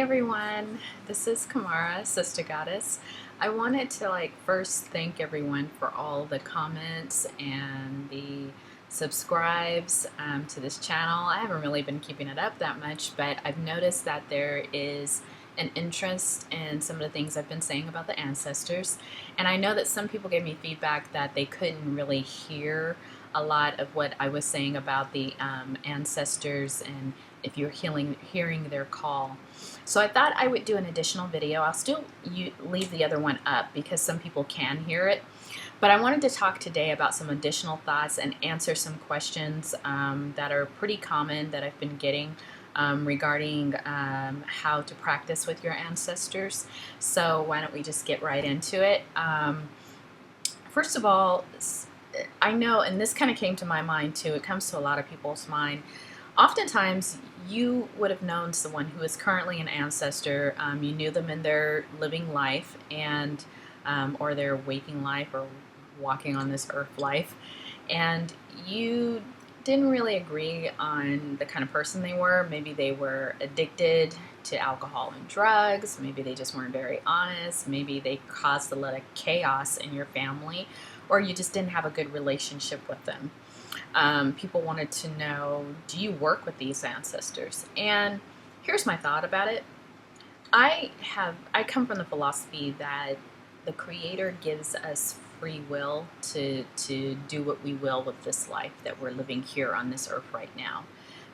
everyone, this is Kamara, SistahGoddess. I wanted to first thank everyone for all the comments and the subscribes to this channel. I haven't really been keeping it up that much, but I've noticed that there is an interest in some of the things I've been saying about the ancestors. And I know that some people gave me feedback that they couldn't really hear a lot of what I was saying about the ancestors and if you're hearing their call. So I thought I would do an additional video. I'll still leave the other one up because some people can hear it. But I wanted to talk today about some additional thoughts and answer some questions that are pretty common that I've been getting regarding how to practice with your ancestors. So why don't we just get right into it. First of all, I know, and this kind of came to my mind too, it comes to a lot of people's mind. Oftentimes, you would have known someone who is currently an ancestor. You knew them in their living life and or their waking life or walking on this earth life, and you didn't really agree on the kind of person they were. Maybe they were addicted to alcohol and drugs. Maybe they just weren't very honest. Maybe they caused a lot of chaos in your family, or you just didn't have a good relationship with them. People wanted to know, do you work with these ancestors? And here's my thought about it. I come from the philosophy that the Creator gives us free will to do what we will with this life that we're living here on this earth right now.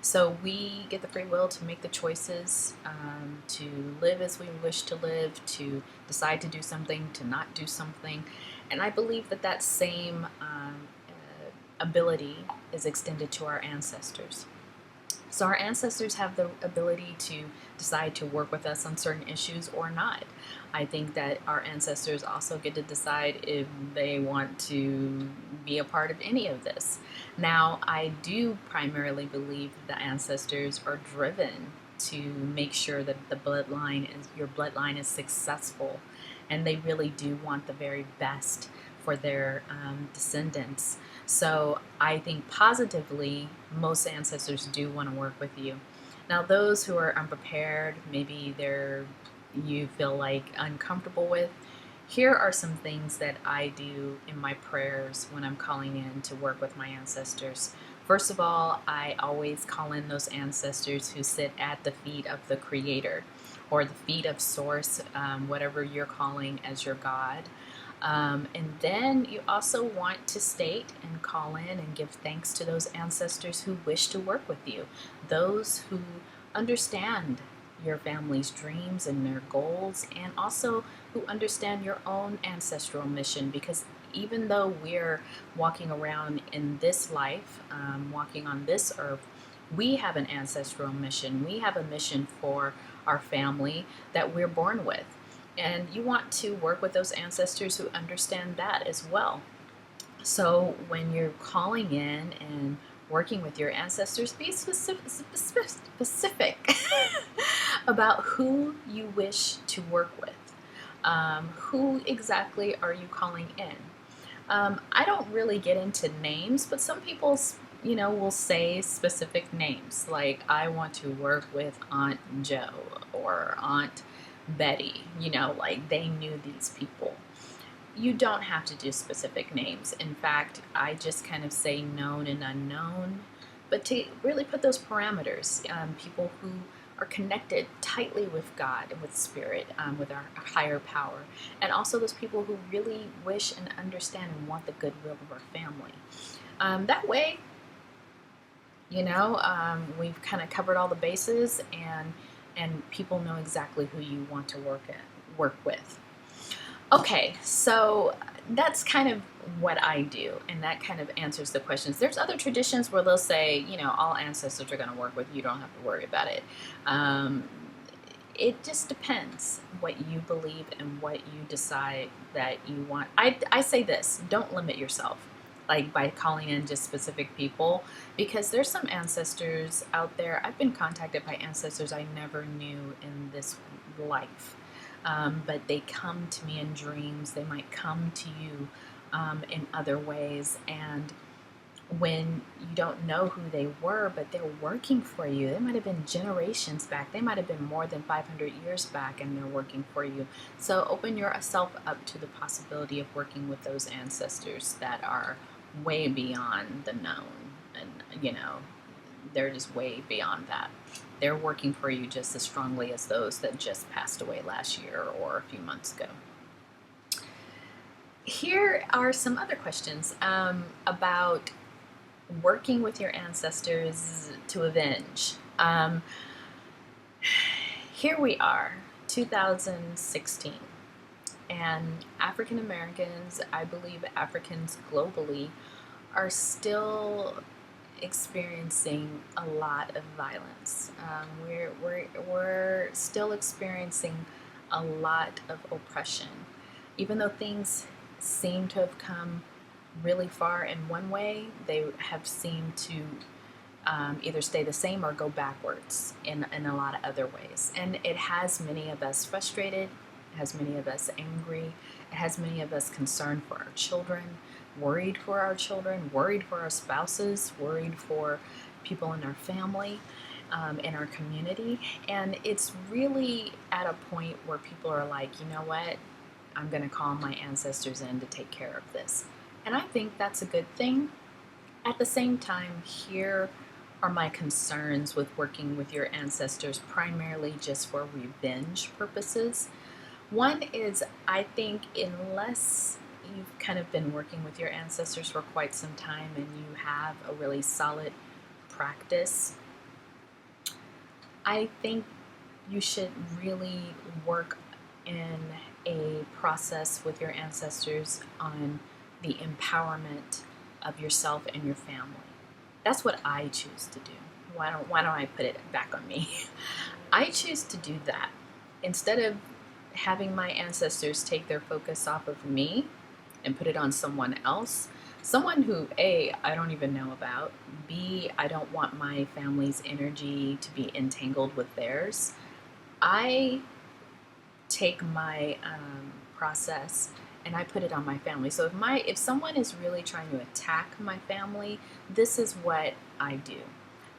So we get the free will to make the choices, to live as we wish to live, to decide to do something, to not do something. And I believe that that same ability is extended to our ancestors. So our ancestors have the ability to decide to work with us on certain issues or not. I think that our ancestors also get to decide if they want to be a part of any of this. Now, I do primarily believe the ancestors are driven to make sure that your bloodline is successful, and they really do want the very best for their descendants. So I think positively, most ancestors do want to work with you. Now, those who are unprepared, maybe you feel like uncomfortable with, here are some things that I do in my prayers when I'm calling in to work with my ancestors. First of all, I always call in those ancestors who sit at the feet of the Creator or the feet of Source, whatever you're calling as your God. And then you also want to state and call in and give thanks to those ancestors who wish to work with you, those who understand your family's dreams and their goals, and also who understand your own ancestral mission, because even though we're walking around in this life, walking on this earth, we have an ancestral mission. We have a mission for our family that we're born with. And you want to work with those ancestors who understand that as well. So when you're calling in and working with your ancestors, be specific about who you wish to work with. Who exactly are you calling in? I don't really get into names, but some people, will say specific names. Like, I want to work with Aunt Joe or Aunt Betty, like they knew these people. You don't have to do specific names. In fact, I just kind of say known and unknown, but to really put those parameters, people who are connected tightly with God, with Spirit, with our higher power, and also those people who really wish and understand and want the goodwill of our family. That way, we've kind of covered all the bases, and people know exactly who you want to work with. Okay, so that's kind of what I do, and that kind of answers the questions. There's other traditions where they'll say, all ancestors are going to work with you, don't have to worry about it. It just depends what you believe and what you decide that you want. I say this, don't limit yourself, like by calling in just specific people, because there's some ancestors out there. I've been contacted by ancestors I never knew in this life, but they come to me in dreams. They might come to you in other ways, and when you don't know who they were, but they're working for you. They might have been generations back. They might have been more than 500 years back, and they're working for you. So open yourself up to the possibility of working with those ancestors that are way beyond the known. And, they're just way beyond that. They're working for you just as strongly as those that just passed away last year or a few months ago. Here are some other questions about working with your ancestors to avenge. Here we are, 2016, and African Americans, I believe Africans globally, are still experiencing a lot of violence. We're still experiencing a lot of oppression. Even though things seem to have come really far in one way, they have seemed to either stay the same or go backwards in a lot of other ways. And it has many of us frustrated, it has many of us angry, it has many of us concerned for our children, worried for our children, worried for our spouses, worried for people in our family, in our community. And it's really at a point where people are like, you know what, I'm going to call my ancestors in to take care of this. And I think that's a good thing. At the same time, here are my concerns with working with your ancestors, primarily just for revenge purposes. One is, I think, unless you've kind of been working with your ancestors for quite some time and you have a really solid practice, I think you should really work in a process with your ancestors on the empowerment of yourself and your family. That's what I choose to do. Why don't I put it back on me? I choose to do that. Instead of having my ancestors take their focus off of me and put it on someone else, someone who, A, I don't even know about, B, I don't want my family's energy to be entangled with theirs, I take my process and I put it on my family. So if someone is really trying to attack my family, this is what I do.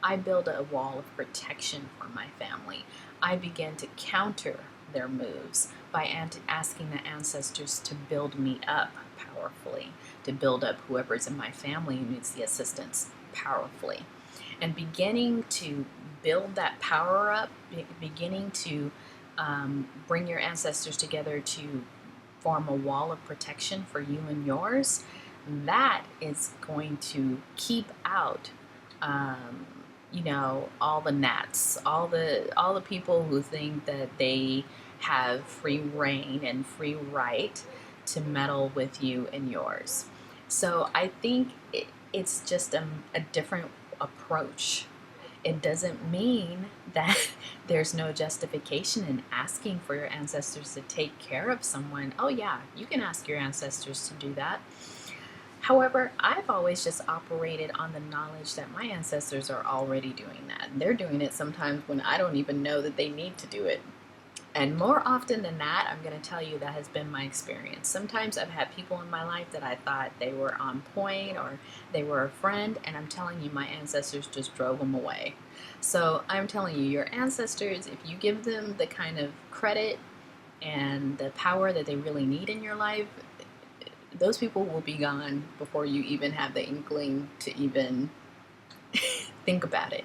I build a wall of protection for my family. I begin to counter their moves by asking the ancestors to build me up powerfully, to build up whoever's in my family who needs the assistance powerfully. And beginning to build that power up, beginning to bring your ancestors together to form a wall of protection for you and yours, that is going to keep out all the gnats, all the people who think that they have free reign and free right to meddle with you and yours. So I think it's just a different approach. It doesn't mean that there's no justification in asking for your ancestors to take care of someone. Oh yeah, you can ask your ancestors to do that. However, I've always just operated on the knowledge that my ancestors are already doing that. They're doing it sometimes when I don't even know that they need to do it. And more often than not, I'm going to tell you that has been my experience. Sometimes I've had people in my life that I thought they were on point or they were a friend, and I'm telling you, my ancestors just drove them away. So I'm telling you, your ancestors, if you give them the kind of credit and the power that they really need in your life, those people will be gone before you even have the inkling to even think about it.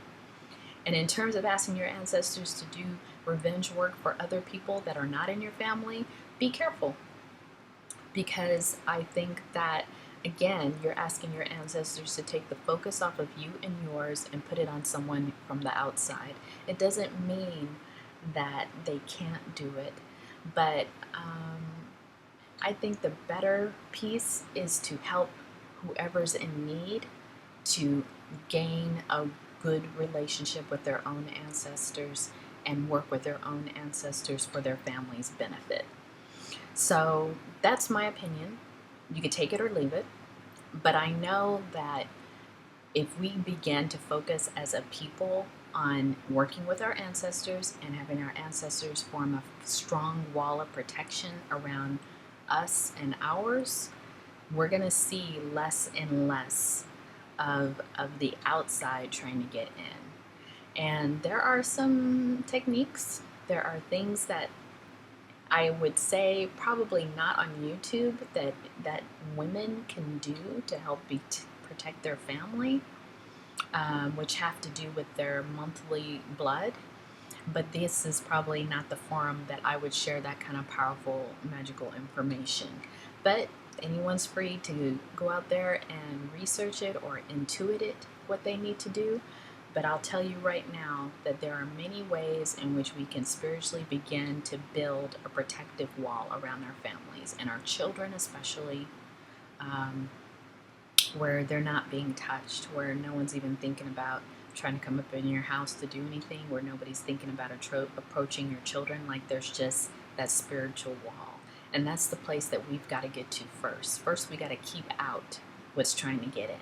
And in terms of asking your ancestors to do revenge work for other people that are not in your family, be careful. Because I think that, again, you're asking your ancestors to take the focus off of you and yours and put it on someone from the outside. It doesn't mean that they can't do it, but I think the better piece is to help whoever's in need to gain a good relationship with their own ancestors and work with their own ancestors for their family's benefit. So that's my opinion. You could take it or leave it, but I know that if we begin to focus as a people on working with our ancestors and having our ancestors form a strong wall of protection around us and ours, we're going to see less and less of the outside trying to get in. And there are some techniques, there are things that I would say probably not on YouTube that women can do to help protect their family, which have to do with their monthly blood. But this is probably not the forum that I would share that kind of powerful, magical information. But anyone's free to go out there and research it or intuit it, what they need to do. But I'll tell you right now that there are many ways in which we can spiritually begin to build a protective wall around our families and our children, especially, where they're not being touched, where no one's even thinking about trying to come up in your house to do anything, where nobody's thinking about approaching your children. Like, there's just that spiritual wall. And that's the place that we've got to get to first. First, we got to keep out what's trying to get in.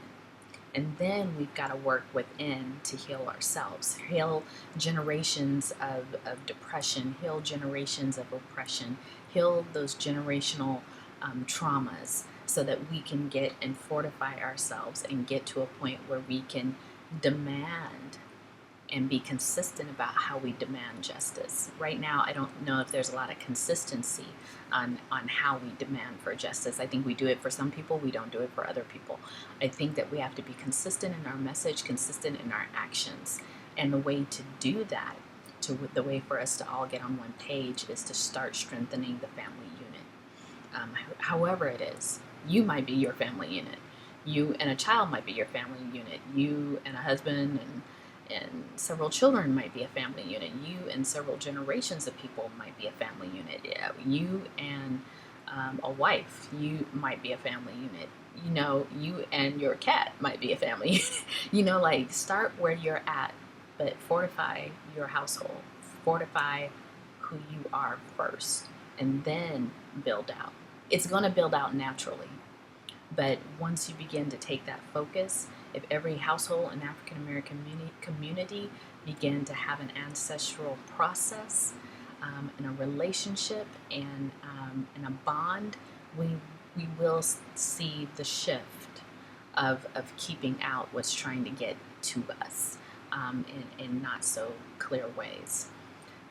And then we've got to work within to heal ourselves, heal generations of depression, heal generations of oppression, heal those generational traumas, so that we can get and fortify ourselves and get to a point where we can demand and be consistent about how we demand justice. Right now, I don't know if there's a lot of consistency on how we demand for justice. I think we do it for some people, we don't do it for other people. I think that we have to be consistent in our message, consistent in our actions. And the way to do that, the way for us to all get on one page, is to start strengthening the family unit. However it is, you might be your family unit. You and a child might be your family unit. You and a husband and several children might be a family unit. You and several generations of people might be a family unit. You and a wife, you might be a family unit. You know, you and your cat might be a family unit. You know, like, start where you're at, but fortify your household. Fortify who you are first, and then build out. It's going to build out naturally. But once you begin to take that focus, if every household in African American community began to have an ancestral process, and a relationship, and a bond, we will see the shift of keeping out what's trying to get to us, in not so clear ways.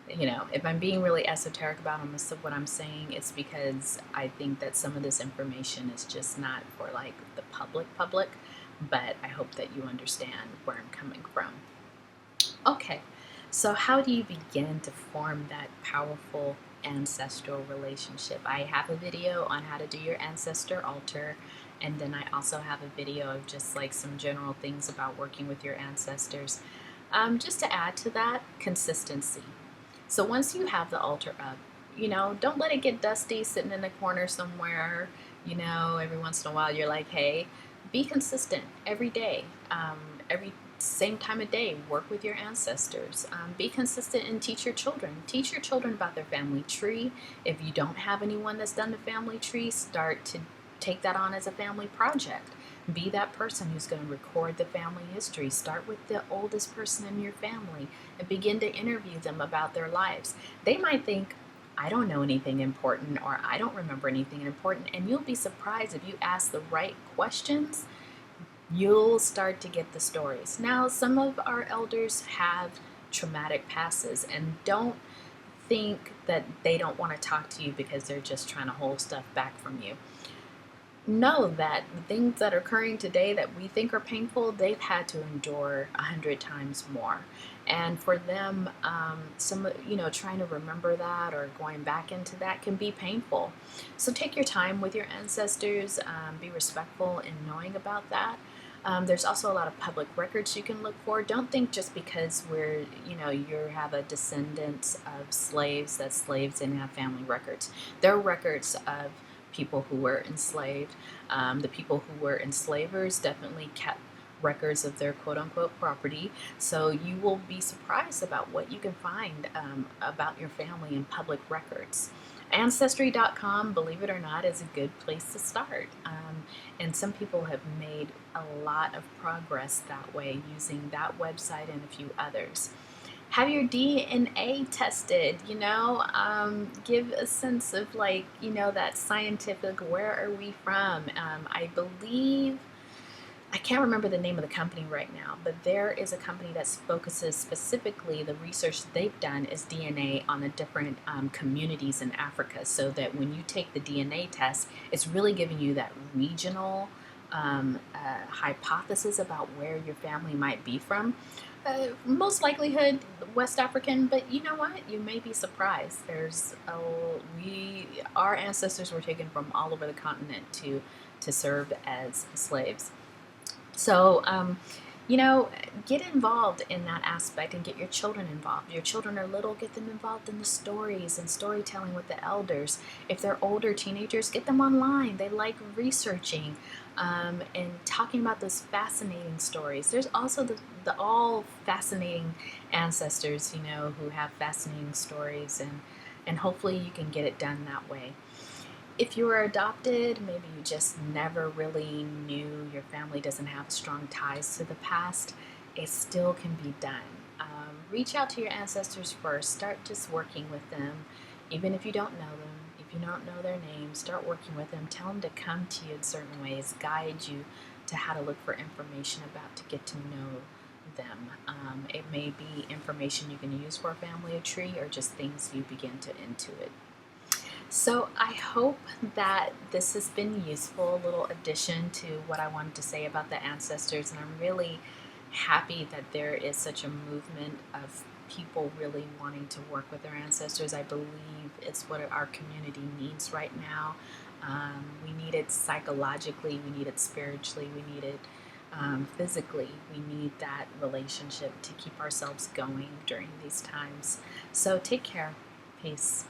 You know, if I'm being really esoteric about what I'm saying, it's because I think that some of this information is just not for, like, the public, but I hope that you understand where I'm coming from. Okay, so how do you begin to form that powerful ancestral relationship? I have a video on how to do your ancestor altar, and then I also have a video of just like some general things about working with your ancestors. Just to add to that, consistency. So once you have the altar up, you know, don't let it get dusty sitting in the corner somewhere. You know, every once in a while you're like, hey, be consistent every day. Every same time of day, work with your ancestors. Be consistent and teach your children. Teach your children about their family tree. If you don't have anyone that's done the family tree, start to take that on as a family project. Be that person who's going to record the family history. Start with the oldest person in your family and begin to interview them about their lives. They might think, I don't know anything important, or I don't remember anything important, and you'll be surprised if you ask the right questions. You'll start to get the stories. Now, some of our elders have traumatic passes, and don't think that they don't want to talk to you because they're just trying to hold stuff back from you. Know that the things that are occurring today that we think are painful, they've had to endure 100 times more. And for them, trying to remember that or going back into that can be painful. So take your time with your ancestors. Be respectful in knowing about that. There's also a lot of public records you can look for. Don't think just because you have a descendant of slaves that slaves didn't have family records. There are records of people who were enslaved. The people who were enslavers definitely kept records of their quote-unquote property. So you will be surprised about what you can find about your family in public records. Ancestry.com, believe it or not, is a good place to start. And some people have made a lot of progress that way using that website and a few others. Have your DNA tested, give a sense of that scientific, where are we from? I can't remember the name of the company right now, but there is a company that focuses specifically, the research that they've done is DNA on the different communities in Africa, so that when you take the DNA test, it's really giving you that regional hypothesis about where your family might be from. Most likelihood West African, but you know what? You may be surprised. Our ancestors were taken from all over the continent to serve as slaves. So, get involved in that aspect and get your children involved. Your children are little, get them involved in the stories and storytelling with the elders. If they're older teenagers, get them online. They like researching and talking about those fascinating stories. There's also the all fascinating ancestors, who have fascinating stories, and hopefully you can get it done that way. If you were adopted, maybe you just never really knew, your family doesn't have strong ties to the past, it still can be done. Reach out to your ancestors first. Start just working with them, even if you don't know them. If you don't know their names, start working with them. Tell them to come to you in certain ways, guide you to how to look for information about to get to know them. It may be information you can use for a family tree or just things you begin to intuit. So I hope that this has been useful, a little addition to what I wanted to say about the ancestors, and I'm really happy that there is such a movement of people really wanting to work with their ancestors. I believe it's what our community needs right now. We need it psychologically, we need it spiritually, we need it physically. We need that relationship to keep ourselves going during these times. So take care. Peace.